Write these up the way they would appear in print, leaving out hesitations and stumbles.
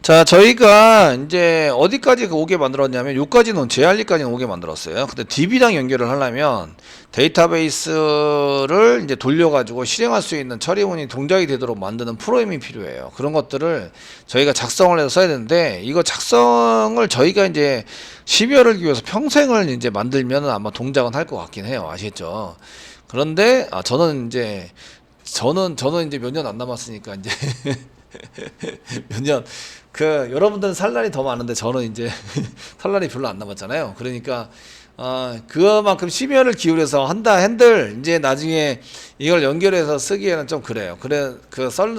자, 저희가 이제 어디까지 오게 만들었냐면 여기까지는 JR까지는 오게 만들었어요. 근데 DB랑 연결을 하려면 데이터베이스를 이제 돌려가지고 실행할 수 있는 처리문이 동작이 되도록 만드는 프로그램이 필요해요. 그런 것들을 저희가 작성을 해서 써야 되는데, 이거 작성을 저희가 이제 12월을 기해서 평생을 이제 만들면 아마 동작은 할 것 같긴 해요. 아시겠죠? 그런데 저는 이제 몇 년 안 남았으니까 이제 몇 년, 여러분들은 살 날이 더 많은데 저는 이제 살 날이 별로 안 남았잖아요. 그러니까 그만큼 12년을 기울여서 한다 한들 이제 나중에 이걸 연결해서 쓰기에는 좀 그래요.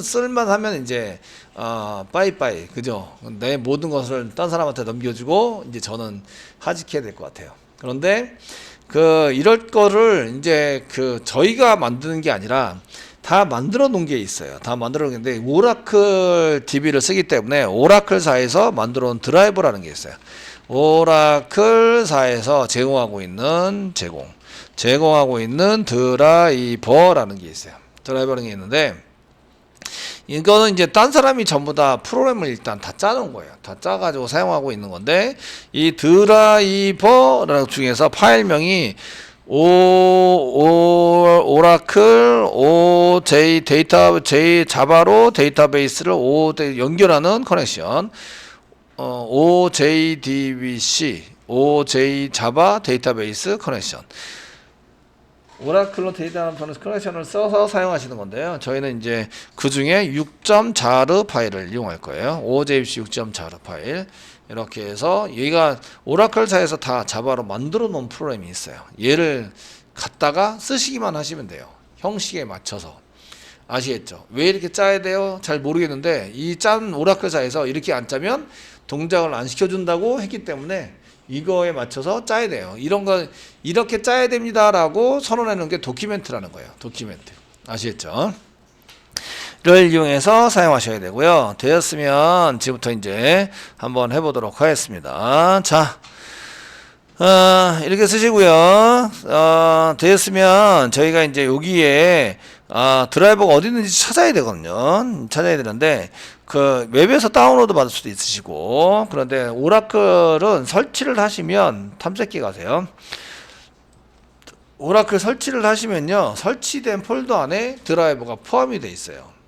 쓸만 하면 이제 빠이빠이, 그죠? 내 모든 것을 딴 사람한테 넘겨주고 이제 저는 하직해야 될 것 같아요. 그런데 이럴 거를 이제 저희가 만드는 게 아니라 다 만들어 놓은 게 있어요. 다 만들어 놓은 게 있는데, 오라클 DB를 쓰기 때문에 오라클사에서 만들어 놓은 드라이버라는 게 있어요. 오라클사에서 제공하고 있는 드라이버라는 게 있어요. 드라이버라는 게 있는데, 이거는 이제 딴 사람이 전부 다 프로그램을 일단 다 짜놓은 거예요. 다 짜가지고 사용하고 있는 건데, 이 드라이버라는 중에서 파일명이 오라클 자바로 데이터베이스를 연결하는 커넥션, OJDBC 자바 데이터베이스 커넥션, 오라클로 데이터베이스 커넥션을 써서 사용하시는 건데요. 저희는 이제 그 중에 6.jar 파일을 이용할 거예요. OJDBC 6.jar 파일. 이렇게 해서 얘가 오라클사에서 다 자바로 만들어 놓은 프로그램이 있어요. 얘를 갖다가 쓰시기만 하시면 돼요. 형식에 맞춰서. 아시겠죠? 왜 이렇게 짜야 돼요? 잘 모르겠는데, 이 짠 오라클사에서 이렇게 안 짜면 동작을 안 시켜준다고 했기 때문에 이거에 맞춰서 짜야 돼요. 이런 거 이렇게 짜야 됩니다라고 선언해 놓은 게 도큐멘트라는 거예요. 도큐멘트. 아시겠죠? 를 이용해서 사용하셔야 되고요. 되었으면 지금부터 이제 한번 해보도록 하겠습니다. 자, 이렇게 쓰시고요. 되었으면 저희가 이제 여기에 드라이버가 어디 있는지 찾아야 되거든요. 찾아야 되는데 웹에서 다운로드 받을 수도 있으시고, 그런데 오라클은 설치를 하시면 탐색기 가세요. 오라클 설치를 하시면요, 설치된 폴더 안에 드라이버가 포함이 되어 있어요.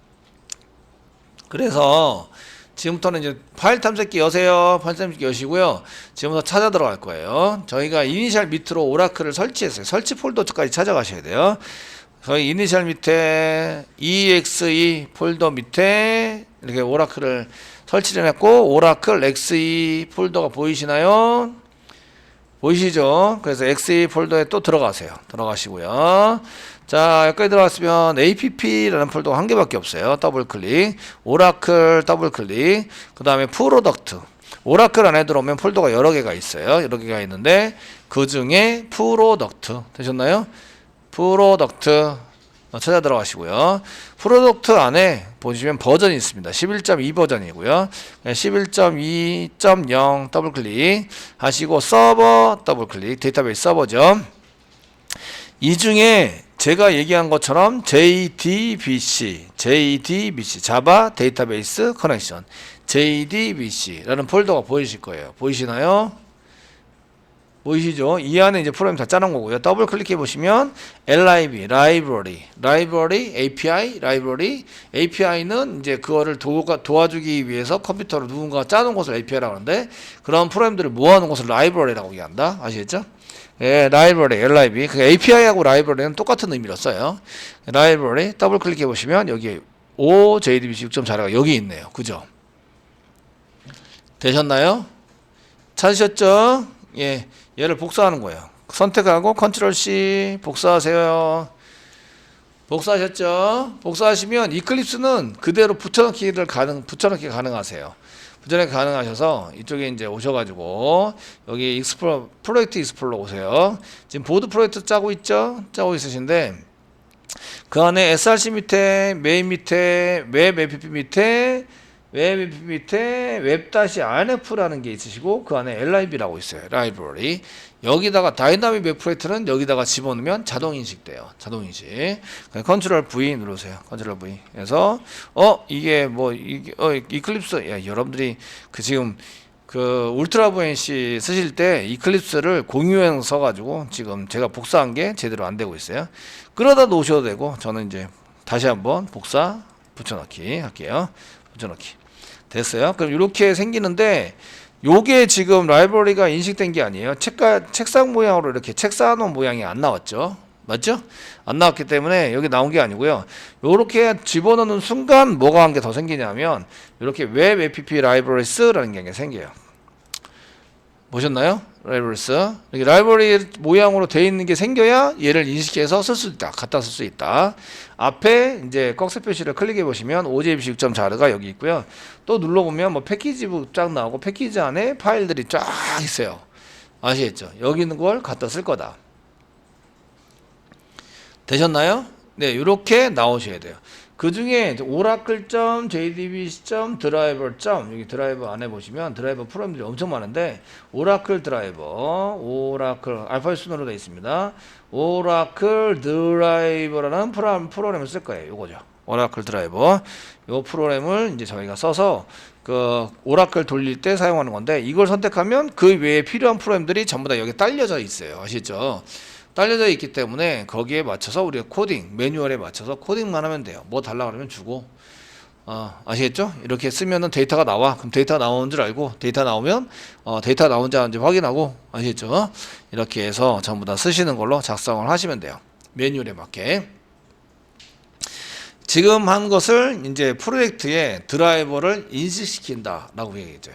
그래서 지금부터는 이제 파일 탐색기 여세요. 파일 탐색기 여시고요. 지금부터 찾아 들어갈 거예요. 저희가 이니셜 밑으로 오라클을 설치했어요. 설치 폴더까지 찾아가셔야 돼요. 저희 이니셜 밑에 exe 폴더 밑에 이렇게 오라클을 설치를 했고, 오라클 xe 폴더가 보이시나요? 보이시죠? 그래서 xe 폴더에 또 들어가세요. 들어가시고요. 자, 여기까지 들어갔으면 app라는 폴더가 한 개밖에 없어요. 더블 클릭, 오라클 더블 클릭, 그 다음에 프로덕트. 오라클 안에 들어오면 폴더가 여러 개가 있어요. 여러 개가 있는데 그 중에 프로덕트 되셨나요? 프로덕트 찾아 들어가시고요. 프로덕트 안에 보시면 버전이 있습니다. 11.2 버전이고요. 11.2.0 더블 클릭 하시고, 서버 더블 클릭, 데이터베이스 서버죠. 이 중에 제가 얘기한 것처럼 JDBC 자바 데이터베이스 커넥션, JDBC라는 폴더가 보이실 거예요. 보이시나요? 보이시죠? 이 안에 이제 프로그램 다 짜놓은 거고요. 더블 클릭해 보시면 LIB, 라이브러리, API는 이제 그거를 도와주기 위해서 컴퓨터로 누군가 짜놓은 것을 API라고 하는데, 그런 프로그램들을 모아놓은 것을 라이브러리라고 얘기한다. 아시겠죠? 예, 라이브러리, LIB. 그 API하고 라이브러리는 똑같은 의미로 써요. 라이브러리, 더블 클릭해 보시면 여기 OJDBC 6.4가 여기 있네요. 그죠? 되셨나요? 찾으셨죠? 예, 얘를 복사하는 거예요. 선택하고 컨트롤 C 복사하세요. 복사하셨죠? 복사하시면 이클립스는 그대로 붙여넣기가 가능하세요. 붙여넣기 가능하셔서 이쪽에 이제 오셔가지고 여기 프로젝트 익스플로러 오세요. 지금 보드 프로젝트 짜고 있죠? 짜고 있으신데, 그 안에 src 밑에 메인 밑에 웹 app 밑에 웹 밑에 웹-rf라는 게 있으시고 그 안에 lib라고 있어요. 라이브러리. 여기다가 다이나믹 웹 프로젝트는 여기다가 집어넣으면 자동 인식돼요. 자동 인식. 컨트롤 V 누르세요. 컨트롤 V. 그래서 이게 뭐 이게 이클립스 야, 여러분들이 그 지금 그 울트라 VNC 쓰실 때 이클립스를 공유형 써가지고 지금 제가 복사한 게 제대로 안 되고 있어요. 끌어다 놓으셔도 되고 저는 이제 다시 한번 복사 붙여넣기 할게요. 붙여넣기 됐어요. 그럼 이렇게 생기는데 요게 지금 라이브러리가 인식된 게 아니에요. 책상 모양으로 이렇게 책 쌓아놓은 모양이 안 나왔죠. 맞죠? 안 나왔기 때문에 여기 나온 게 아니고요. 요렇게 집어넣는 순간 뭐가 한 게 더 생기냐면 이렇게 웹 app 라이브러리스라는 게 생겨요. 보셨나요? 라이브러리스. 이렇게 라이브러리 모양으로 되어 있는 게 생겨야 얘를 인식해서 쓸 수 있다. 갖다 쓸 수 있다. 앞에 이제 꺽쇠 표시를 클릭해 보시면 OJBC 6.4가 여기 있고요. 또 눌러보면 뭐 패키지북 쫙 나오고 패키지 안에 파일들이 쫙 있어요. 아시겠죠? 여기 있는 걸 갖다 쓸 거다. 되셨나요? 네, 이렇게 나오셔야 돼요. 그 중에 oracle.jdbc.driver. 여기 드라이버 안에 보시면 드라이버 프로그램들이 엄청 많은데 오라클 드라이버, 오라클 알파벳 순으로 되어 있습니다. 오라클 드라이버라는 프로그램을 쓸 거예요. 요거죠. 오라클 드라이버. 요 프로그램을 이제 저희가 써서 그 오라클 돌릴 때 사용하는 건데 이걸 선택하면 그 외에 필요한 프로그램들이 전부 다 여기 딸려져 있어요. 아시죠? 딸려져 있기 때문에 거기에 맞춰서 우리가 코딩, 매뉴얼에 맞춰서 코딩만 하면 돼요. 뭐 달라 그러면 주고. 아시겠죠? 이렇게 쓰면은 데이터가 나와. 그럼 데이터 나오는 줄 알고 데이터 나오면 데이터 나온지 안 나온지 확인하고. 아시겠죠? 이렇게 해서 전부 다 쓰시는 걸로 작성을 하시면 돼요. 매뉴얼에 맞게. 지금 한 것을 이제 프로젝트에 드라이버를 인식시킨다라고 얘기했죠.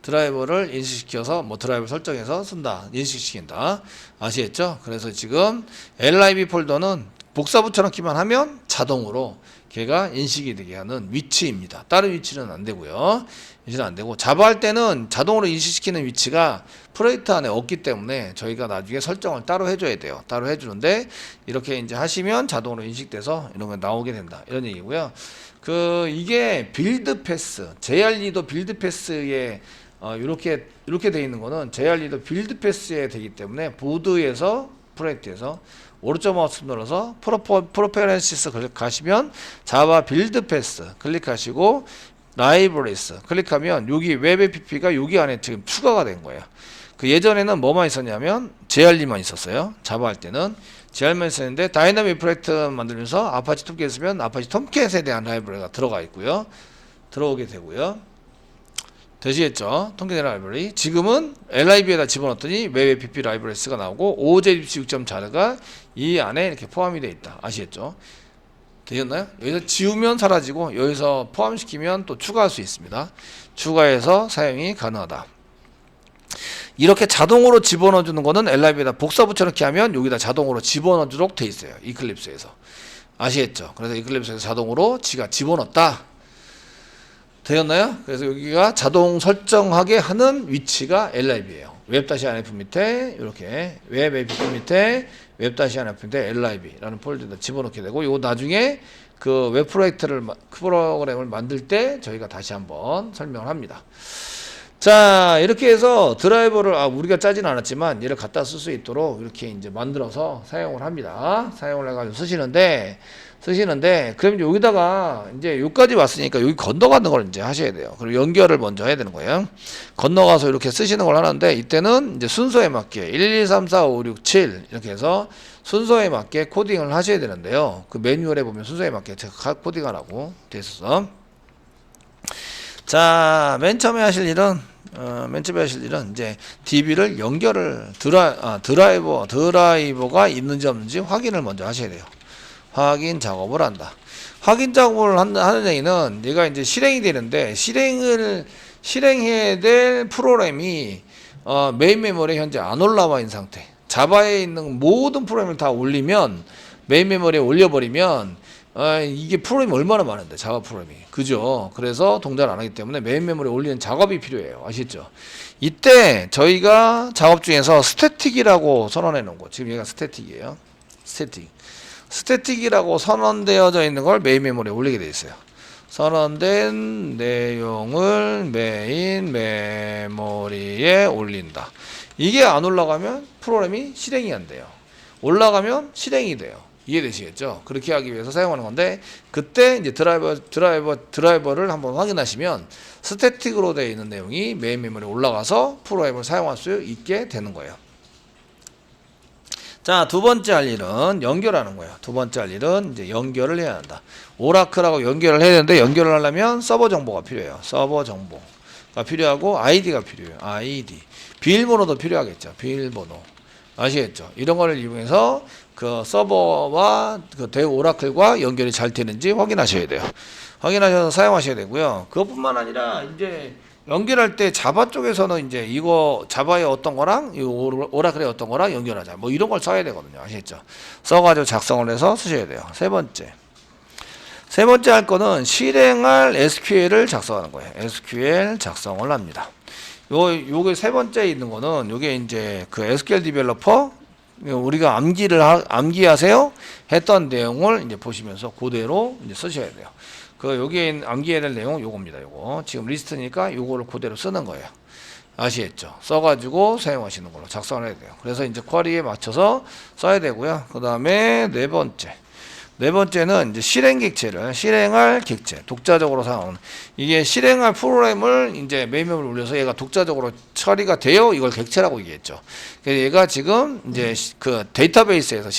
드라이버를 인식시켜서 뭐 드라이버 설정해서 쓴다, 인식시킨다. 아시겠죠? 그래서 지금 lib 폴더는 복사 붙여넣기만 하면 자동으로 걔가 인식이 되게 하는 위치입니다. 다른 위치는 안 되고요. 위치는 안 되고 자바 할 때는 자동으로 인식시키는 위치가 프로젝트 안에 없기 때문에 저희가 나중에 설정을 따로 해줘야 돼요. 따로 해주는데 이렇게 이제 하시면 자동으로 인식돼서 이런 거 나오게 된다. 이런 얘기고요. 이게 빌드 패스, JRE도 빌드 패스에 이렇게 돼 있는 거는 JRE도 빌드 패스에 되기 때문에 보드에서 프로젝트에서 오른쪽 마우스 눌러서 프로페런시스 가시면 자바 빌드 패스 클릭하시고 라이브러리스 클릭하면 여기 웹 app가 여기 안에 지금 추가가 된 거예요. 그 예전에는 뭐만 있었냐면 JRE만 있었어요. 자바 할 때는 JRE만 있었는데 다이나믹 프로젝트 만들면서 아파치 톰캣 쓰면 아파치 톰캣에 대한 라이브러리가 들어가 있고요. 들어오게 되고요. 되시겠죠? 통계 라이브러리. 지금은 lib에다 집어넣었더니 웹 app 라이브러리스가 나오고 OJBC 6.4가 이 안에 이렇게 포함이 되어 있다. 아시겠죠? 되셨나요? 여기서 지우면 사라지고 여기서 포함시키면 또 추가할 수 있습니다. 추가해서 사용이 가능하다. 이렇게 자동으로 집어넣어주는 거는 lib에다 복사 붙여넣기 하면 여기다 자동으로 집어넣어주도록 되어 있어요. 이클립스에서. 아시겠죠? 그래서 이클립스에서 자동으로 지가 집어넣었다. 되었나요? 그래서 여기가 자동 설정하게 하는 위치가 lib예요. 웹-rf 밑에 이렇게 웹 app 밑에 웹-rf 밑에 lib라는 폴더에다 집어넣게 되고 이거 나중에 그 웹 프로그램을 만들 때 저희가 다시 한번 설명을 합니다. 자, 이렇게 해서 드라이버를 우리가 짜진 않았지만 얘를 갖다 쓸 수 있도록 이렇게 이제 만들어서 사용을 합니다. 사용을 해가지고 쓰시는데 그럼 여기다가 이제 여기까지 왔으니까 여기 건너가는 걸 이제 하셔야 돼요. 그리고 연결을 먼저 해야 되는 거예요. 건너가서 이렇게 쓰시는 걸 하는데 이때는 이제 순서에 맞게 1, 2, 3, 4, 5, 6, 7 이렇게 해서 순서에 맞게 코딩을 하셔야 되는데요. 그 매뉴얼에 보면 순서에 맞게 제가 코딩하라고 되어 있어서 자, 맨 처음에 하실 일은 이제 DB를 연결을 드라이버가 있는지 없는지 확인을 먼저 하셔야 돼요. 확인 작업을 한다. 확인 작업을 하는 얘기는 얘가 이제 실행이 되는데 실행해야 될 프로그램이 메인 메모리에 현재 안 올라와 있는 상태. 자바에 있는 모든 프로그램을 다 올리면 메인 메모리에 올려버리면 이게 프로그램이 얼마나 많은데 자바 프로그램이 그죠? 그래서 동작을 안 하기 때문에 메인 메모리에 올리는 작업이 필요해요. 아시죠? 이때 저희가 작업 중에서 스태틱이라고 선언해 놓은 거 지금 얘가 스태틱이에요. 스태틱이라고 선언되어져 있는 걸 메인 메모리에 올리게 돼 있어요. 선언된 내용을 메인 메모리에 올린다. 이게 안 올라가면 프로그램이 실행이 안 돼요. 올라가면 실행이 돼요. 이해되시겠죠? 그렇게 하기 위해서 사용하는 건데, 그때 이제 드라이버를 한번 확인하시면 스태틱으로 되어 있는 내용이 메인 메모리에 올라가서 프로그램을 사용할 수 있게 되는 거예요. 자, 두 번째 할 일은 연결하는 거예요. 두 번째 할 일은 이제 연결을 해야 한다. 오라클하고 연결을 해야 되는데, 연결을 하려면 서버 정보가 필요해요. 서버 정보가 필요하고 아이디가 필요해요. 아이디. 비밀번호도 필요하겠죠. 비밀번호. 아시겠죠? 이런 거를 이용해서 그 서버와 그 대우 오라클과 연결이 잘 되는지 확인하셔야 돼요. 확인하셔서 사용하셔야 되고요. 그것뿐만 아니라 이제 연결할 때 자바 쪽에서는 이제 이거 자바의 어떤 거랑 이 오라클의 어떤 거랑 연결하자. 뭐 이런 걸 써야 되거든요. 아시겠죠? 써가지고 작성을 해서 쓰셔야 돼요. 세 번째 할 거는 실행할 SQL을 작성하는 거예요. SQL 작성을 합니다. 요게 세 번째 있는 거는 요게 이제 그 SQL 디벨로퍼 우리가 암기하세요 했던 내용을 이제 보시면서 그대로 이제 쓰셔야 돼요. 그 여기에 암기해야 될 내용은 요겁니다. 요거 지금 리스트니까 요거를 그대로 쓰는 거예요. 아시겠죠? 써가지고 사용하시는 걸로 작성을 해야 돼요. 그래서 이제 쿼리에 맞춰서 써야 되고요. 그 다음에 네 번째는 이제 실행할 객체, 독자적으로 사용하는. 이게 실행할 프로그램을 이제 메인 메모리에 올려서 얘가 독자적으로 처리가 돼요. 이걸 객체라고 얘기했죠. 그래서 얘가 지금 이제 그 데이터베이스에서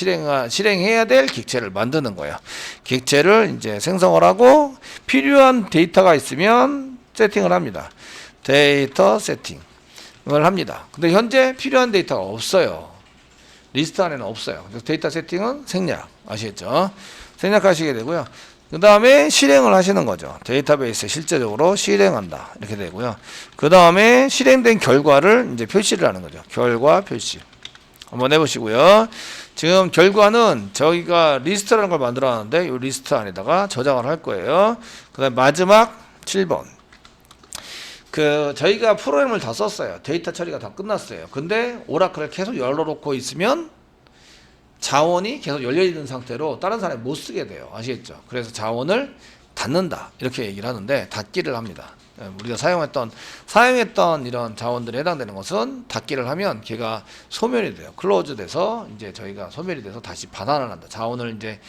실행해야 될 객체를 만드는 거예요. 객체를 이제 생성을 하고 필요한 데이터가 있으면 세팅을 합니다. 데이터 세팅을 합니다. 근데 현재 필요한 데이터가 없어요. 리스트 안에는 없어요. 그래서 데이터 세팅은 생략. 아시겠죠? 생략하시게 되고요. 그 다음에 실행을 하시는 거죠. 데이터베이스에 실제적으로 실행한다. 이렇게 되고요. 그 다음에 실행된 결과를 이제 표시를 하는 거죠. 결과 표시. 한번 해보시고요. 지금 결과는 저희가 리스트라는 걸 만들어 놨는데 이 리스트 안에다가 저장을 할 거예요. 그 다음에 마지막 7번. 저희가 프로그램을 다 썼어요. 데이터 처리가 다 끝났어요. 근데 오라클을 계속 열어놓고 있으면 자원이 계속 열려있는 상태로 다른 사람이 못 쓰게 돼요. 아시겠죠? 그래서 자원을 닫는다. 이렇게 얘기를 하는데 닫기를 합니다. 우리가 사용했던 이런 자원들에 해당되는 것은 닫기를 하면 걔가 소멸이 돼요. 클로즈 돼서 이제 저희가 소멸이 돼서 다시 반환을 한다. 자원을 이제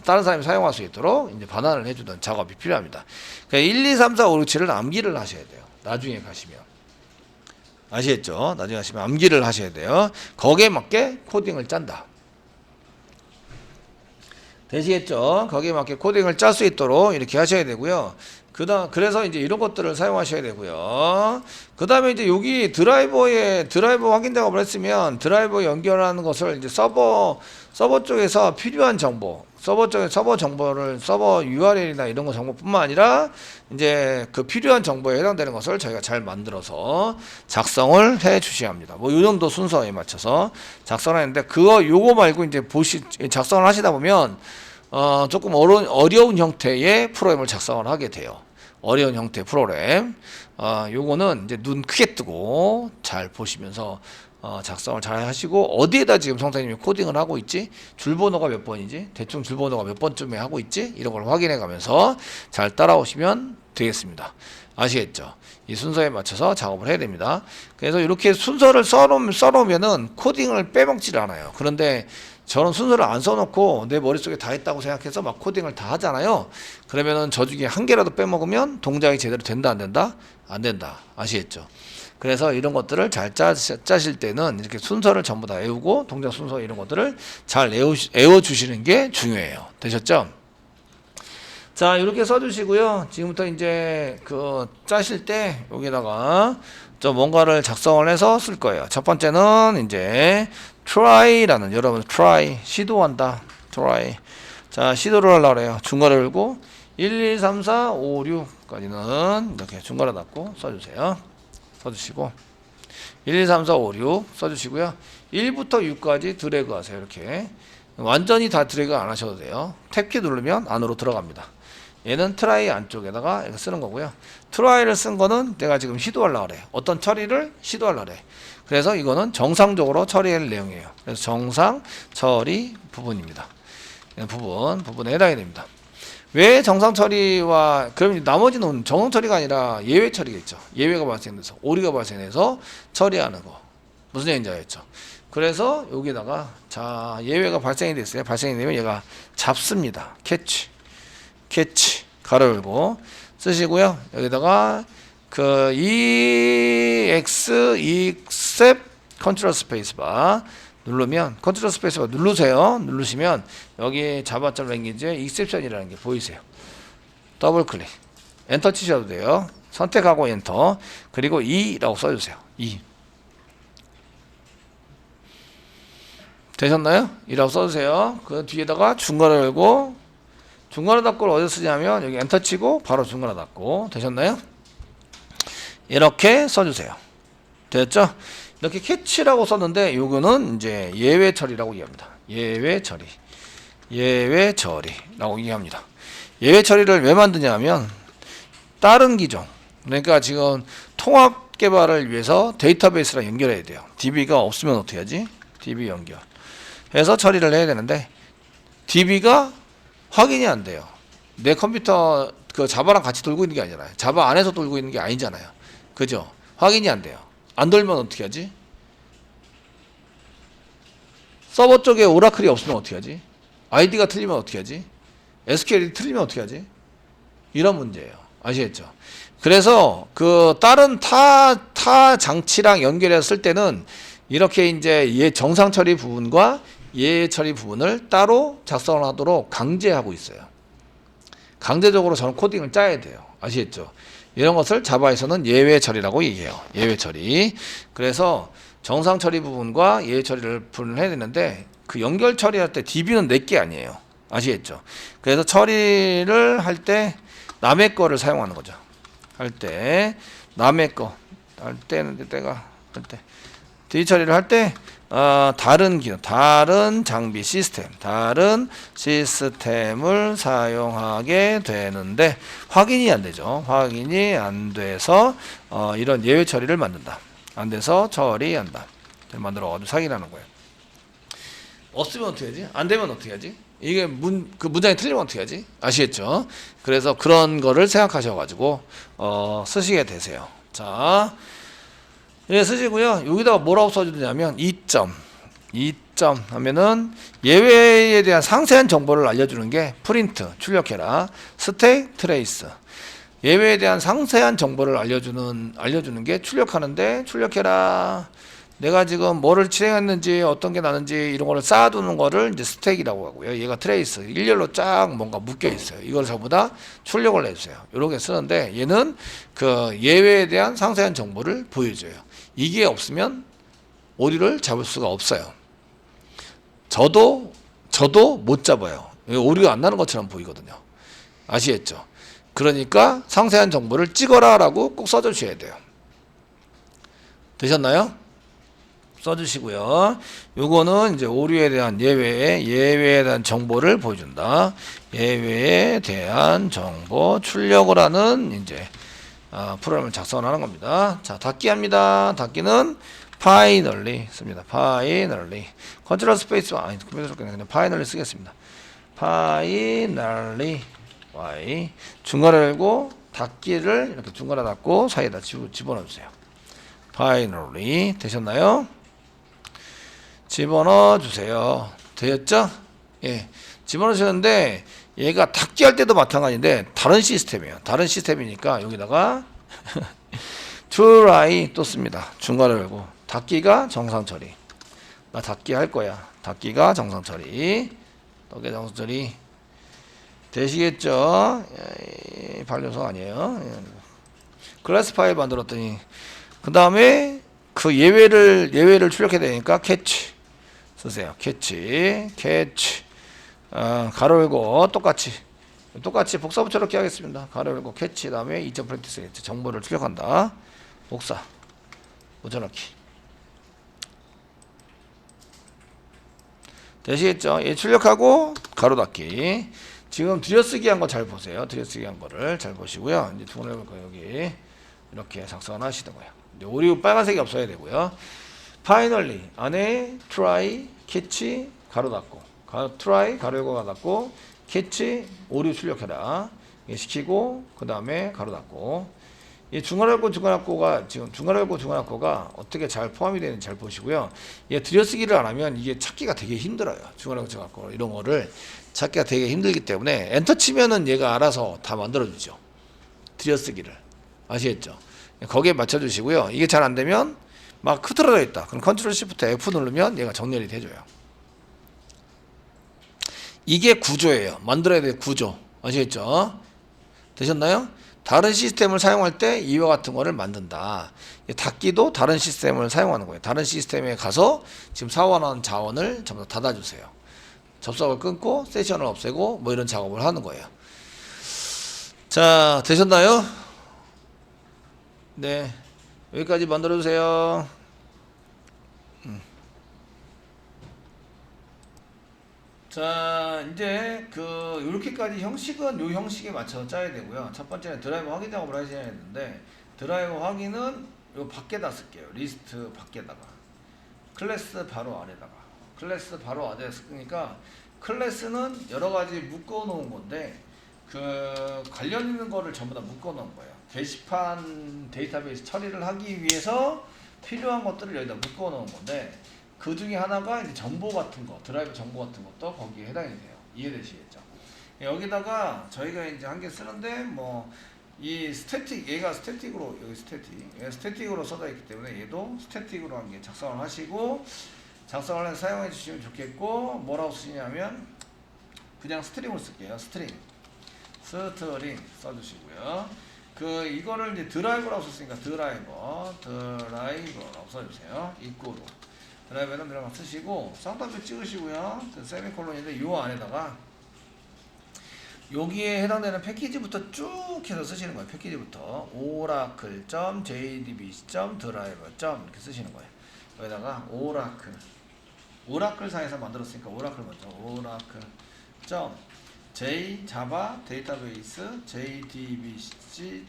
다른 사람이 사용할 수 있도록 이제 반환을 해주는 작업이 필요합니다. 그러니까 1, 2, 3, 4, 5, 6, 7을 암기를 하셔야 돼요. 나중에 가시면. 아시겠죠? 나중에 가시면 암기를 하셔야 돼요. 거기에 맞게 코딩을 짠다. 되시겠죠? 거기에 맞게 코딩을 짤 수 있도록 이렇게 하셔야 되고요. 그래서 이제 이런 것들을 사용하셔야 되고요. 그 다음에 이제 여기 드라이버 확인 작업을 했으면 드라이버 연결하는 것을 이제 서버 쪽에서 필요한 정보, 서버 정보를 서버 URL이나 이런 거 정보뿐만 아니라 이제 그 필요한 정보에 해당되는 것을 저희가 잘 만들어서 작성을 해 주셔야 합니다. 뭐 이 정도 순서에 맞춰서 작성을 했는데 요거 말고 이제 작성을 하시다 보면 조금 어려운 형태의 프로그램을 작성을 하게 돼요. 어려운 형태의 프로그램. 요거는 이제 눈 크게 뜨고 잘 보시면서 작성을 잘 하시고 어디에다 지금 선생님이 코딩을 하고 있지? 줄번호가 몇 번이지? 대충 줄번호가 몇 번쯤에 하고 있지? 이런 걸 확인해 가면서 잘 따라오시면 되겠습니다. 아시겠죠? 이 순서에 맞춰서 작업을 해야 됩니다. 그래서 이렇게 순서를 써놓으면은 코딩을 빼먹지를 않아요. 그런데 저는 순서를 안 써놓고 내 머릿속에 다 했다고 생각해서 막 코딩을 다 하잖아요. 그러면은 저 중에 한 개라도 빼먹으면 동작이 제대로 된다 안 된다? 안 된다. 아시겠죠? 그래서 이런 것들을 잘 짜실 때는 이렇게 순서를 전부 다 외우고 동작 순서 이런 것들을 잘 외워주시는 게 중요해요. 되셨죠? 자, 이렇게 써주시고요. 지금부터 이제 짜실 때 여기다가 좀 뭔가를 작성을 해서 쓸 거예요. 첫 번째는 이제 try라는, 여러분 try 시도한다. try. 자, 시도를 하려고 그래요. 중괄호 열고 1, 2, 3, 4, 5, 6까지는 이렇게 중괄호 닫고 써주세요. 써주시고 1, 2, 3, 4, 5, 6 써주시고요. 1부터 6까지 드래그 하세요. 이렇게 완전히 다 드래그 안 하셔도 돼요. 탭키 누르면 안으로 들어갑니다. 얘는 트라이 안쪽에다가 이렇게 쓰는 거고요. 트라이를 쓴 거는 내가 지금 시도하려고 그래. 어떤 처리를 시도하려고 그래. 그래서 이거는 정상적으로 처리할 내용이에요. 그래서 정상 처리 부분입니다. 부분에 해당이 됩니다. 왜 정상 처리와 그럼 나머지는 정상 처리가 아니라 예외 처리겠죠. 예외가 발생돼서 오류가 발생해서 처리하는 거 무슨 얘기인지 알겠죠. 그래서 여기다가 자 예외가 발생이 됐어요. 발생이 되면 얘가 잡습니다. 캐치 가로 열고 쓰시고요. 여기다가 그 except 컨트롤 스페이스바 누르면 컨트롤 스페이스바 누르세요. 누르시면 여기 자바점 랭귀지에 exception이라는 게 보이세요. 더블 클릭 엔터 치셔도 돼요. 선택하고 엔터 그리고 2라고 써주세요. 2 되셨나요? 2라고 써주세요. 그 뒤에다가 중괄호 열고 중괄호 닫고를 어디서 쓰냐면 여기 엔터 치고 바로 중괄호 닫고 되셨나요? 이렇게 써주세요. 됐죠? 이렇게 캐치라고 썼는데 요거는 이제 예외 처리라고 얘기합니다. 예외 처리라고 얘기합니다. 예외 처리를 왜 만드냐면 다른 기종 그러니까 지금 통합 개발을 위해서 데이터베이스랑 연결해야 돼요. DB가 없으면 어떻게 하지? DB 연결 해서 처리를 해야 되는데 DB가 확인이 안 돼요. 내 컴퓨터 그 자바랑 같이 돌고 있는 게 아니잖아요. 자바 안에서 돌고 있는 게 아니잖아요. 그죠? 확인이 안 돼요. 안 돌면 어떻게 하지? 서버 쪽에 오라클이 없으면 어떻게 하지? 아이디가 틀리면 어떻게 하지? SQL이 틀리면 어떻게 하지? 이런 문제예요. 아시겠죠? 그래서 그 다른 타 장치랑 연결해서 쓸 때는 이렇게 이제 정상 처리 부분과 예외 처리 부분을 따로 작성을 하도록 강제하고 있어요. 강제적으로 저는 코딩을 짜야 돼요. 아시겠죠? 이런 것을 자바에서는 예외 처리라고 얘기해요. 예외 처리. 그래서 정상 처리 부분과 예외 처리를 분해야 되는데 그 연결 처리할 때 DB는 내게 아니에요. 아시겠죠? 그래서 처리를 할 때 남의 거를 사용하는 거죠. 할 때 남의 거 할 때는 DB 처리를 할 때 다른 기능, 다른 장비 다른 시스템을 사용하게 되는데 확인이 안 되죠. 확인이 안 돼서 이런 예외 처리를 만든다. 안 돼서 처리한다. 만들어가지고 사기라는 거예요. 없으면 어떻게 하지? 안 되면 어떻게 하지? 이게 그 문장이 틀리면 어떻게 하지? 아시겠죠? 그래서 그런 거를 생각하셔가지고 쓰시게 되세요. 자. 예, 쓰시고요. 여기다가 뭐라고 써주냐면 2점 하면은 예외에 대한 상세한 정보를 알려주는 게 프린트, 출력해라. 스택, 트레이스. 예외에 대한 상세한 정보를 알려주는 게 출력하는데 출력해라. 내가 지금 뭐를 실행했는지 어떤 게 나는지 이런 거를 쌓아두는 거를 이제 스택이라고 하고요. 얘가 트레이스, 일렬로 쫙 뭔가 묶여 있어요. 이걸 전부 다 출력을 해주세요. 이렇게 쓰는데 얘는 그 예외에 대한 상세한 정보를 보여줘요. 이게 없으면 오류를 잡을 수가 없어요. 저도 못 잡아요. 오류가 안 나는 것처럼 보이거든요. 아시겠죠? 그러니까 상세한 정보를 찍어라 라고 꼭 써주셔야 돼요. 되셨나요? 써주시고요. 요거는 이제 오류에 대한 예외에 대한 정보를 보여준다. 예외에 대한 정보 출력을 하는 이제 프로그램을 작성하는 겁니다. 자, 닫기 합니다. 닫기는 finally 씁니다. finally 컨트롤 스페이스 컴퓨터 그냥 finally 쓰겠습니다. finally y 중괄호 열고 닫기를 이렇게 중괄호 닫고 사이에다 집어넣어 주세요. finally 되셨나요? 집어넣어 주세요. 되었죠? 예. 집어넣어 주셨는데 얘가 닫기 할 때도 마찬가지인데 다른 시스템이에요. 다른 시스템이니까 여기다가 try 또 씁니다. 중괄호 열고 닫기가 정상 처리. 나 닫기 할 거야. 닫기가 정상 처리. 떡의 정상 처리. 되시겠죠? 반려성 아니에요. 클래스 파일 만들었더니 그 다음에 그 예외를 출력해야 되니까 캐치 쓰세요. 캐치 가로 열고 똑같이 복사 붙여넣기 하겠습니다. 가로 열고 캐치 다음에 2점 프랙티스 정보를 출력한다. 복사 붙여넣기 되시겠죠? 얘 출력하고 가로 닫기. 지금 들여쓰기 한 거 잘 보세요. 들여쓰기 한 거를 잘 보시고요. 이제 두 번 해볼 거예요. 여기 이렇게 작성을 하시는 거예요. 오류 빨간색이 없어야 되고요. finally 안에 try, catch 가로 닫고 try 가로 열고 닫고 캐치 오류 출력해라. 시키고 그 다음에 가로 닫고. 이 중괄호 중괄호가 지금 중괄호 중괄호가 어떻게 잘 포함이 되는지 잘 보시고요. 얘 들여쓰기를 안 하면 이게 찾기가 되게 힘들어요. 중괄호 중괄호 이런 거를 찾기가 되게 힘들기 때문에 엔터 치면은 얘가 알아서 다 만들어주죠. 들여쓰기를 아시겠죠? 거기에 맞춰주시고요. 이게 잘 안 되면 막 흐트러져 있다. 그럼 컨트롤 시프트 F 누르면 얘가 정렬이 돼줘요. 이게 구조예요. 만들어야 될 구조. 아시겠죠? 되셨나요? 다른 시스템을 사용할 때 이와 같은 거를 만든다. 닫기도 다른 시스템을 사용하는 거예요. 다른 시스템에 가서 지금 사원하는 자원을 전부 다 닫아주세요. 접속을 끊고 세션을 없애고 뭐 이런 작업을 하는 거예요. 자, 되셨나요? 네. 여기까지 만들어주세요. 자, 이제 이렇게까지 형식은 요 형식에 맞춰서 짜야 되고요. 첫 번째는 드라이버 확인 작업을 하셔야 되는데, 드라이버 확인은 요 밖에다 쓸게요. 리스트 밖에다가. 클래스 바로 아래다가. 클래스 바로 아래에 쓰니까, 클래스는 여러 가지 묶어 놓은 건데, 관련 있는 거를 전부 다 묶어 놓은 거예요. 게시판 데이터베이스 처리를 하기 위해서 필요한 것들을 여기다 묶어 놓은 건데, 그 중에 하나가 이제 정보 같은 거, 드라이브 정보 같은 것도 거기에 해당이 돼요. 이해되시겠죠? 여기다가 저희가 이제 한 개 쓰는데, 뭐, 이 스태틱, 얘가 스태틱으로, 여기 스태틱, 얘가 스태틱으로 써져 있기 때문에 얘도 스태틱으로 한 개 작성을 하시고, 작성을 해서 사용해 주시면 좋겠고, 뭐라고 쓰시냐면, 그냥 스트링으로 쓸게요. 스트링 써주시고요. 이거를 이제 드라이버라고 썼으니까 드라이버라고 써주세요. 입구로. 드라이버는 이런 거 쓰시고, 쌍따옴표 찍으시고요. 세미콜론인데, 요 안에다가, 여기에 해당되는 패키지부터 쭉 해서 쓰시는 거예요. 패키지부터. oracle.jdbc.driver. 이렇게 쓰시는 거예요. 여기다가, 오라클 상에서 만들었으니까, 오라클 먼저. oracle. java 데이터베이스 jdbc.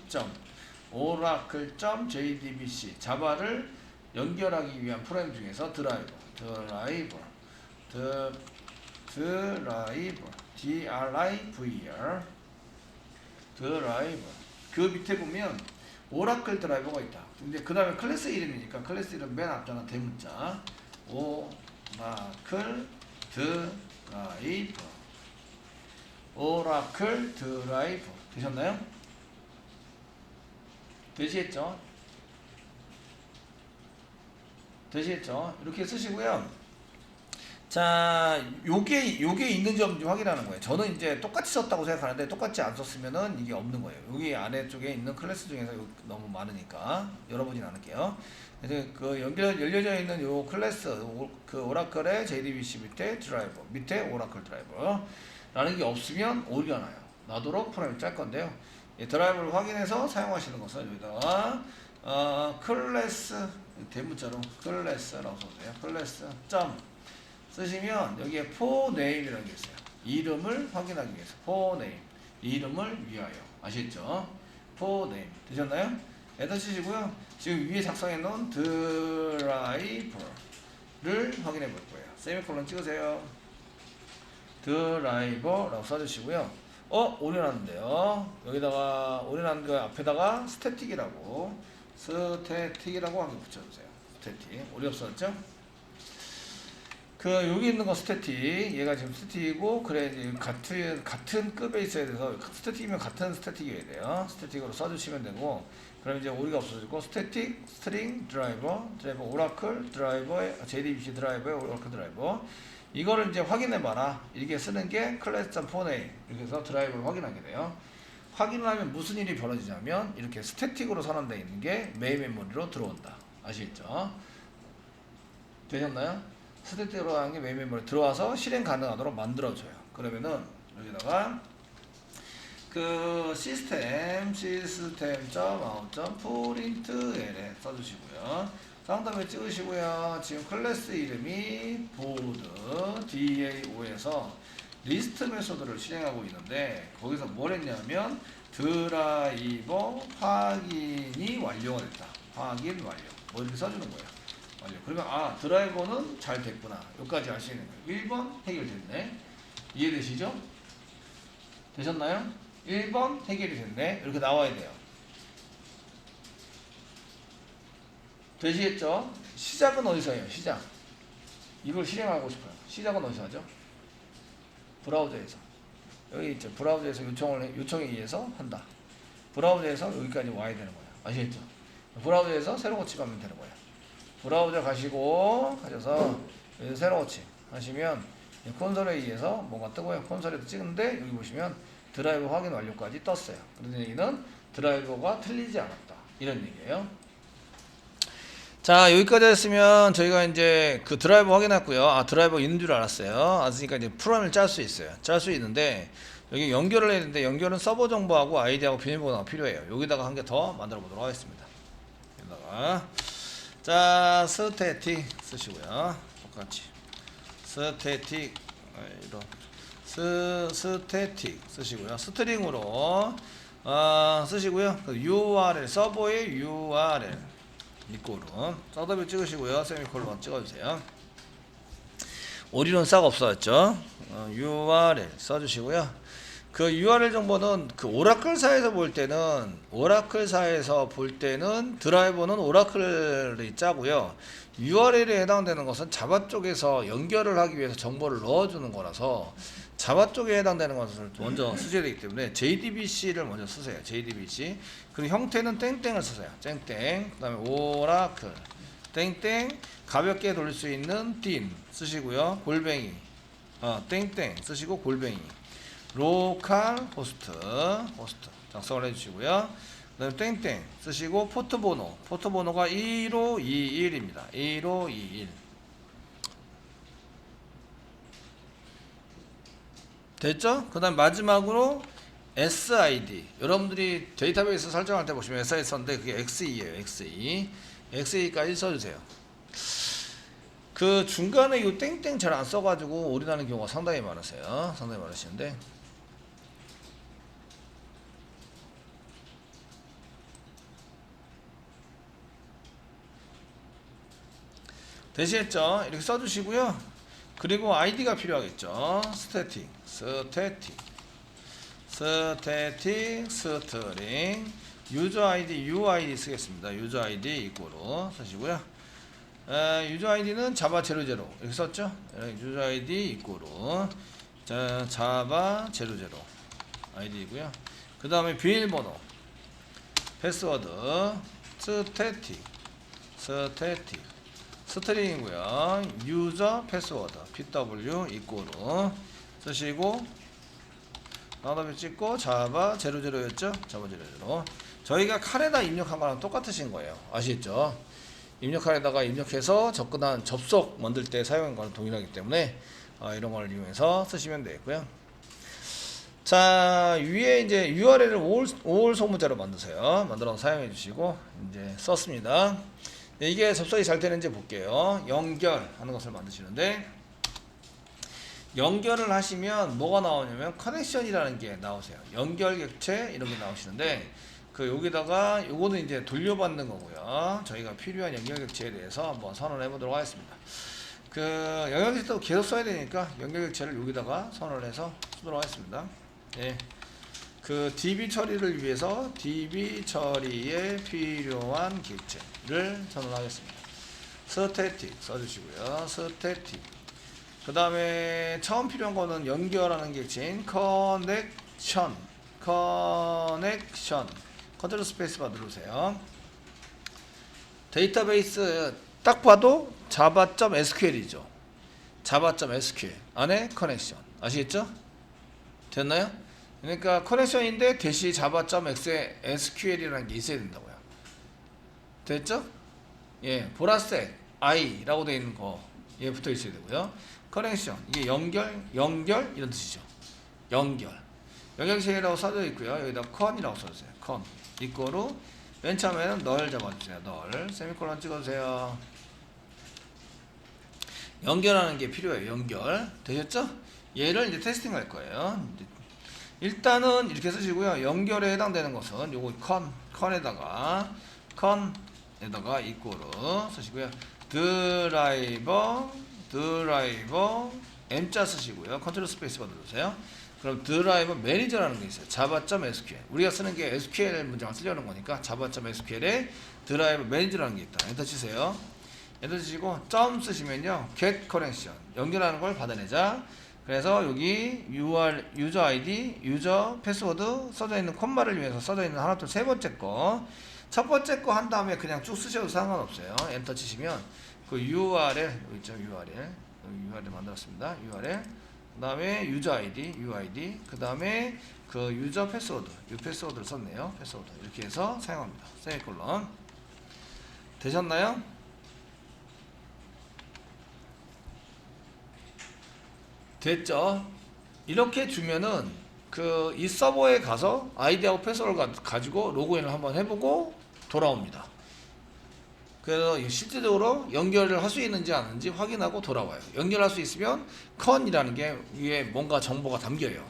oracle.jdbc. 자바를 연결하기 위한 프로그램 중에서 드라이버 드라이버 그 밑에 보면 오라클 드라이버가 있다. 근데 그 다음에 클래스 이름이니까 클래스 이름 맨 앞자는 대문자 오라클 드라이버 되셨나요? 되시겠죠? 이렇게 쓰시고요. 자, 요게 있는지 없는지 확인하는 거예요. 저는 이제 똑같이 썼다고 생각하는데 똑같이 안 썼으면은 이게 없는 거예요. 여기 아래쪽에 있는 클래스 중에서 너무 많으니까 열어보진 않을게요. 그래서 열려져 있는 요 클래스, 오라클의 JDBC 밑에 드라이버, 밑에 오라클 드라이버 라는 게 없으면 오류가 나요. 나도록 프로그램을 짤 건데요. 이 드라이버를 확인해서 사용하시는 것은 여기다가 클래스 대문자로 클래스라고 써주세요. 클래스 쓰시면 여기에 for name이라는 게 있어요. 이름을 확인하기 위해서 for name, 이름을 위하여. 아시겠죠? for name 되셨나요? 엔터 치시고요. 지금 위에 작성해 놓은 드라이버를 확인해 볼 거예요. 세미콜론 찍으세요. 드라이버라고 써주시고요. 오류났는데요. 여기다가 오류난 거 앞에다가 스태틱이라고 한 개 붙여주세요. 스태틱. 오류 없어졌죠? 여기 있는 거 스태틱. 얘가 지금 스태틱이고, 그래, 이제 같은 급에 있어야 돼서, 스태틱이면 같은 스태틱이어야 돼요. 스태틱으로 써주시면 되고, 그럼 이제 오류가 없어지고, 스태틱, 스트링, 드라이버, 오라클, 드라이버, JDBC 드라이버에 오라클 드라이버. 이거를 이제 확인해봐라. 이렇게 쓰는 게 class.4name. 이렇게 해서 드라이버를 확인하게 돼요. 확인을 하면 무슨 일이 벌어지냐면, 이렇게 스태틱으로 선언되어 있는 게 메인 메모리로 들어온다. 아시겠죠? 되셨나요? 스태틱으로 하는 게 메인 메모리 들어와서 실행 가능하도록 만들어줘요. 그러면은 여기다가 system.out.println 써주시고요. 쌍따옴표 찍으시고요. 지금 클래스 이름이 보드 DAO에서 리스트 메소드를 실행하고 있는데, 거기서 뭘 했냐면 드라이버 확인이 완료가 됐다. 확인 완료. 뭐 이렇게 써주는 거예요. 완료. 그러면 드라이버는 잘 됐구나. 여기까지 아시는 거예요. 1번 해결됐네. 이해되시죠? 되셨나요? 1번 해결이 됐네. 이렇게 나와야 돼요. 되시겠죠? 시작은 어디서 해요? 시작. 이걸 실행하고 싶어요. 시작은 어디서 하죠? 브라우저에서. 여기 있죠. 브라우저에서 요청에 의해서 한다. 브라우저에서 여기까지 와야 되는 거예요. 아시겠죠? 브라우저에서 새로 고침하면 되는 거예요. 브라우저 가셔서 여기서 새로 고침 하시면 콘솔에 의해서 뭔가 뜨고요. 콘솔에도 찍는데 여기 보시면 드라이버 확인 완료까지 떴어요. 그런 얘기는 드라이버가 틀리지 않았다. 이런 얘기예요. 자, 여기까지 했으면 저희가 이제 그 드라이버 확인했고요. 아, 드라이버 있는 줄 알았어요. 알았으니까 이제 프로그램을 짤 수 있어요. 짤 수 있는데 여기 연결을 해야 되는데 연결은 서버 정보하고 아이디하고 비밀번호가 필요해요. 여기다가 한 개 더 만들어 보도록 하겠습니다. 여기다가 자, 스태틱 쓰시고요. 똑같이 스태틱 이런 스태틱 쓰시고요. 스트링으로 쓰시고요. 그 URL 서버의 URL 이꼬로 서더뷰 찍으시고요. 세미콜론 찍어주세요. 오리론 싹 없어졌죠. URL 써주시고요. 그 URL 정보는 그 오라클사에서 볼 때는 드라이버는 오라클이 짜고요. URL에 해당되는 것은 자바 쪽에서 연결을 하기 위해서 정보를 넣어주는 거라서 자바 쪽에 해당되는 것을 먼저 쓰셔야 되기 때문에 JDBC를 먼저 쓰세요. JDBC. 그리고 형태는 땡땡을 쓰세요. 땡땡. 그 다음에 오라클 땡땡 가볍게 돌릴 수 있는 딘 쓰시고요. 골뱅이 땡땡 쓰시고 골뱅이 로컬 호스트 작성을 해주시고요. 그 다음에 땡땡 쓰시고 포트번호가 1521입니다. 1521 됐죠? 그 다음 마지막으로 SID 여러분들이 데이터베이스 설정할 때 보시면 SID 썼는데 그게 XE예요. XE까지 써주세요. 그 중간에 이 땡땡 잘 안 써가지고 오류나는 경우가 상당히 많으세요. 상당히 많으시는데 되시겠죠? 이렇게 써주시고요. 그리고 아이디가 필요하겠죠. 스태틱 스트링 유저 아이디 UID 쓰겠습니다. 유저 아이디 이꼬로 쓰시고요. 유저 아이디는 자바 00 이렇게 썼죠. 유저 아이디 이꼬로 자바 00 아이디이고요. 그 다음에 비밀번호 패스워드 스트링이고요. 유저 패스워드 pw 이꼬로 쓰시고 나다비 찍고 자바 00였죠. 자바 00 저희가 칼에다 입력한 거랑 똑같으신 거예요. 아시겠죠? 입력칼에다가 입력해서 접근한 접속 만들 때 사용한 거는 동일하기 때문에 이런 걸 이용해서 쓰시면 되겠고요. 자, 위에 이제 URL을 5월 소문자로 만드세요. 만들어서 사용해 주시고 이제 썼습니다. 이게 접속이 잘 되는지 볼게요. 연결하는 것을 만드시는데 연결을 하시면 뭐가 나오냐면 커넥션이라는 게 나오세요. 연결 객체 이런 게 나오시는데 그 여기다가 요거는 이제 돌려받는 거고요. 저희가 필요한 연결 객체에 대해서 한번 선언해 보도록 하겠습니다. 그 연결 객체도 계속 써야 되니까 연결 객체를 여기다가 선언을 해서 쓰도록 하겠습니다. 예. 그 DB 처리를 위해서 DB 처리에 필요한 객체를 선언하겠습니다. 스태틱 써주시고요. 스태틱. 그 다음에 처음 필요한 거는 연결하는 객체인 커넥션. 컨트롤 스페이스바 누르세요. 데이터베이스 딱 봐도 java.sql이죠. java.sql 안에 커넥션. 아시겠죠? 됐나요? 그러니까 커넥션인데 대시 java.sql이라는 게 있어야 된다고요. 됐죠? 예, 보라색 i라고 되어 있는 거 예, 붙어 있어야 되고요. 커넥션 이게 연결 이런 뜻이죠. 연결체라고 써져 있고요. 여기다 con이라고 써주세요. con 이거로 맨 처음에는 널 잡아주세요. 널 세미콜론 찍어주세요. 연결하는 게 필요해요. 연결 되셨죠? 얘를 이제 테스팅 할 거예요. 일단은 이렇게 쓰시고요. 연결에 해당되는 것은 요거 con에다가 이꼬로 쓰시고요. 드라이버 M자 쓰시고요. 컨트롤 스페이스바 누르세요. 그럼 드라이브 매니저라는 게 있어요. java.sql. 우리가 쓰는 게 SQL 문장을 쓰려는 거니까 java.sql에 드라이브 매니저라는 게 있다. 엔터 치세요. 엔터 치시고 점 쓰시면요. get connection. 연결하는 걸 받아내자. 그래서 여기 유저 ID, 유저 패스워드 써져 있는 콤마를 위해서 써져 있는 하나, 둘, 세 번째 거. 첫 번째 거 한 다음에 그냥 쭉 쓰셔도 상관없어요. 엔터 치시면 그 URL 여기 있죠. URL 만들었습니다. URL 그 다음에 유저 ID, UID 그 다음에 그 유저 패스워드 패스워드를 썼네요. 패스워드 이렇게 해서 사용합니다. 세미콜론. 되셨나요? 됐죠? 이렇게 주면은 그 이 서버에 가서 아이디하고 패스워드를 가지고 로그인을 한번 해보고 돌아옵니다. 그래서 실질적으로 연결을 할 수 있는지 아닌지 확인하고 돌아와요. 연결할 수 있으면 컨이라는 게 위에 뭔가 정보가 담겨요.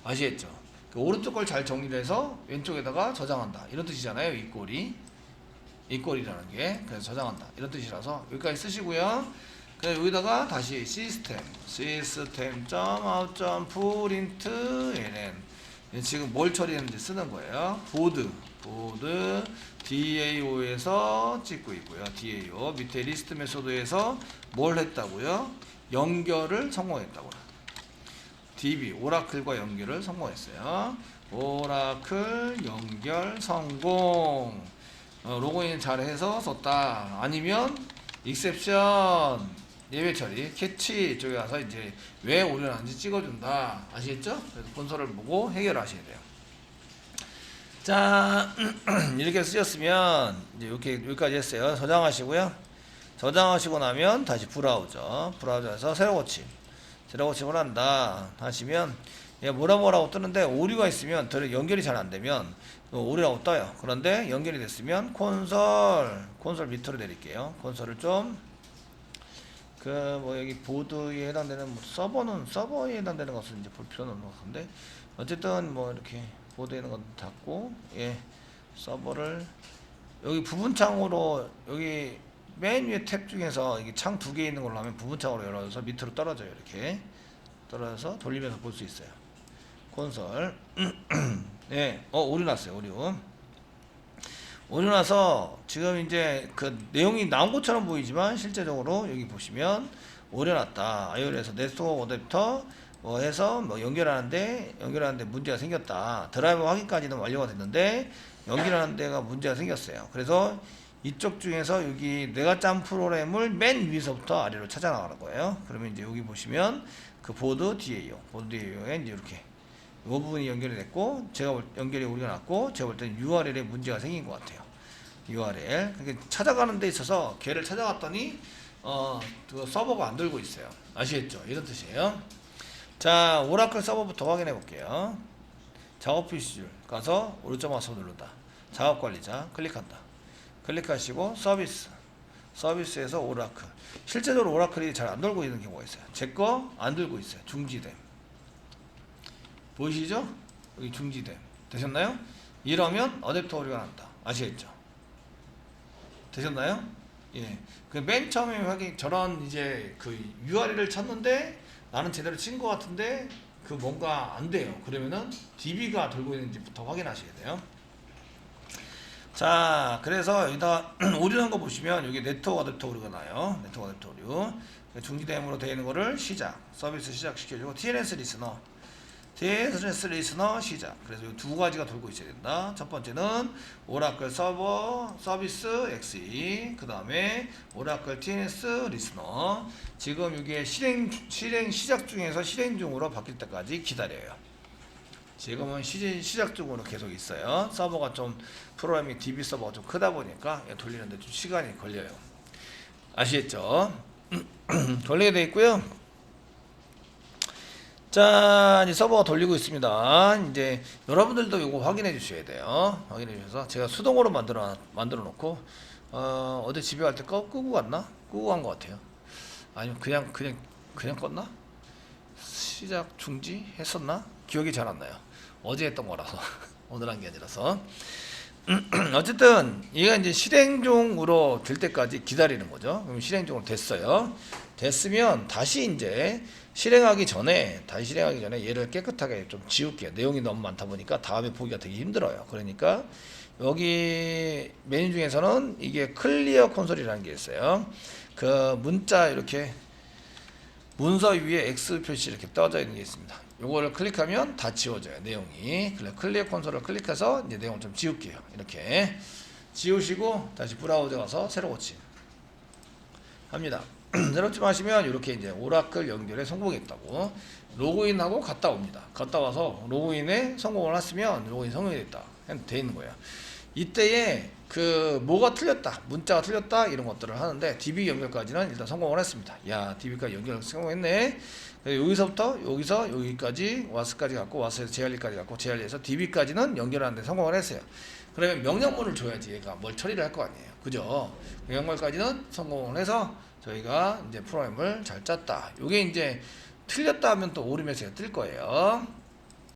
아시겠죠? 그 오른쪽 걸 잘 정리를 해서 왼쪽에다가 저장한다 이런 뜻이잖아요. 이꼴이라는 게 그래서 저장한다 이런 뜻이라서 여기까지 쓰시고요. 그래서 여기다가 다시 system.out.print.ln 지금 뭘 처리했는지 쓰는 거예요. 보드 DAO에서 찍고 있고요. DAO 밑에 리스트 메소드에서 뭘 했다고요? 연결을 성공했다고요. DB 오라클과 연결을 성공했어요. 오라클 연결 성공. 로그인 잘해서 썼다. 아니면 exception 예외 처리 캐치 쪽에 가서 이제 왜 오류났는지 찍어준다. 아시겠죠? 그래서 본서를 보고 해결하셔야 돼요. 자 이렇게 쓰셨으면 이제 이렇게 여기까지 했어요. 저장하시고요. 저장하시고 나면 다시 브라우저에서 새로 고침을 한다 하시면 뭐라고 뜨는데 오류가 있으면 연결이 잘 안되면 오류라고 떠요. 그런데 연결이 됐으면 콘솔 밑으로 내릴게요. 콘솔을 좀 여기 보드에 해당되는 서버에 해당되는 것은 이제 볼 필요는 없는 것 같은데 어쨌든 이렇게 보드에 있는 건 닫고 서버를 여기 부분창으로 여기 맨 위에 탭 중에서 이게 창 두 개 있는 걸로 하면 부분창으로 열어서 밑으로 떨어져요. 이렇게 떨어져서 돌리면서 볼 수 있어요. 콘솔 네, 오류 났어요. 오류 나서 지금 이제 그 내용이 나온 것처럼 보이지만 실제적으로 여기 보시면 오류 났다. iOS에서 네트워크 어댑터 해서 연결하는데 문제가 생겼다. 드라이버 확인까지는 완료가 됐는데 연결하는 데가 문제가 생겼어요. 그래서 이쪽 중에서 여기 내가 짠 프로그램을 맨 위에서부터 아래로 찾아 나가는 거예요. 그러면 이제 여기 보시면 그 보드 DAO에 이제 이렇게 이 부분이 연결이 됐고 연결이 오류가 났고 제가 볼 때는 URL에 문제가 생긴 것 같아요. URL 그러니까 찾아가는 데 있어서 걔를 찾아갔더니 그 서버가 안 돌고 있어요. 아시겠죠? 이런 뜻이에요. 자 오라클 서버부터 확인해 볼게요. 작업 표시줄 가서 오른쪽 마우스 누른다. 작업 관리자 클릭한다. 클릭하시고 서비스에서 오라클. 실제적으로 오라클이 잘 안 돌고 있는 경우가 있어요. 제 거 안 돌고 있어요. 중지됨. 보이시죠? 여기 중지됨. 되셨나요? 이러면 어댑터 오류가 난다. 아시겠죠? 되셨나요? 예. 그 맨 처음에 저런 이제 그 URL을 찾는데 나는 제대로 친 것 같은데 그 뭔가 안 돼요. 그러면은 DB가 돌고 있는지부터 확인하셔야 돼요. 자, 그래서 여기다 오류난 거 보시면 여기 네트워크 어댑터 오류가 나요. 네트워크 어댑터 오류. 중지됨으로 되어 있는 거를 서비스 시작시켜주고 TLS 리스너 시작. 그래서 이 두 가지가 돌고 있어야 된다. 첫 번째는 오라클 서버 서비스 XE, 그 다음에 오라클 TLS 리스너. 지금 이게 실행 시작 중에서 실행 중으로 바뀔 때까지 기다려요. 지금은 시작 중으로 계속 있어요. 서버가 좀 프로그래밍 DB 서버가 좀 크다 보니까 돌리는데 좀 시간이 걸려요. 아시겠죠? 돌리게 돼 있고요. 자, 이제 서버가 돌리고 있습니다. 이제 여러분들도 이거 확인해 주셔야 돼요. 확인해 주셔서 제가 수동으로 만들어 놓고 어제 집에 갈 때 끄고 갔나? 끄고 간 것 같아요. 아니면 그냥 껐나? 시작 중지 했었나? 기억이 잘 안 나요. 어제 했던 거라서 오늘 한 게 아니라서. 어쨌든 얘가 이제 실행 중으로 될 때까지 기다리는 거죠. 그럼 실행 중으로 됐어요. 됐으면 다시 이제 실행하기 전에 얘를 깨끗하게 좀 지울게요. 내용이 너무 많다 보니까 다음에 보기가 되게 힘들어요. 그러니까 여기 메뉴 중에서는 이게 클리어 콘솔이라는 게 있어요. 그 문자 이렇게 문서 위에 X 표시 이렇게 떠져 있는 게 있습니다. 요거를 클릭하면 다 지워져요. 내용이. 클리어 콘솔을 클릭해서 이제 내용을 좀 지울게요. 이렇게 지우시고 다시 브라우저 가서 새로 고침 합니다. 새로 고침하시면 이렇게 이제 오라클 연결에 성공했다고 로그인하고 갔다 옵니다. 갔다 와서 로그인에 성공을 했으면 로그인 성공이 됐다. 돼 있는 거예요. 이때에 그 뭐가 틀렸다, 문자가 틀렸다 이런 것들을 하는데 DB 연결까지는 일단 성공을 했습니다. 야, DB까지 연결 성공했네. 여기서부터 여기서 여기까지 와스까지 갖고 와스에서 JR까지 갖고 JR에서 DB까지는 연결하는데 성공을 했어요. 그러면 명령문을 줘야지 얘가 뭘 처리를 할 거 아니에요. 그죠? 명령문까지는 성공을 해서 저희가 이제 프로그램을 잘 짰다. 요게 이제 틀렸다 하면 또 오류 메시지가 뜰 거예요.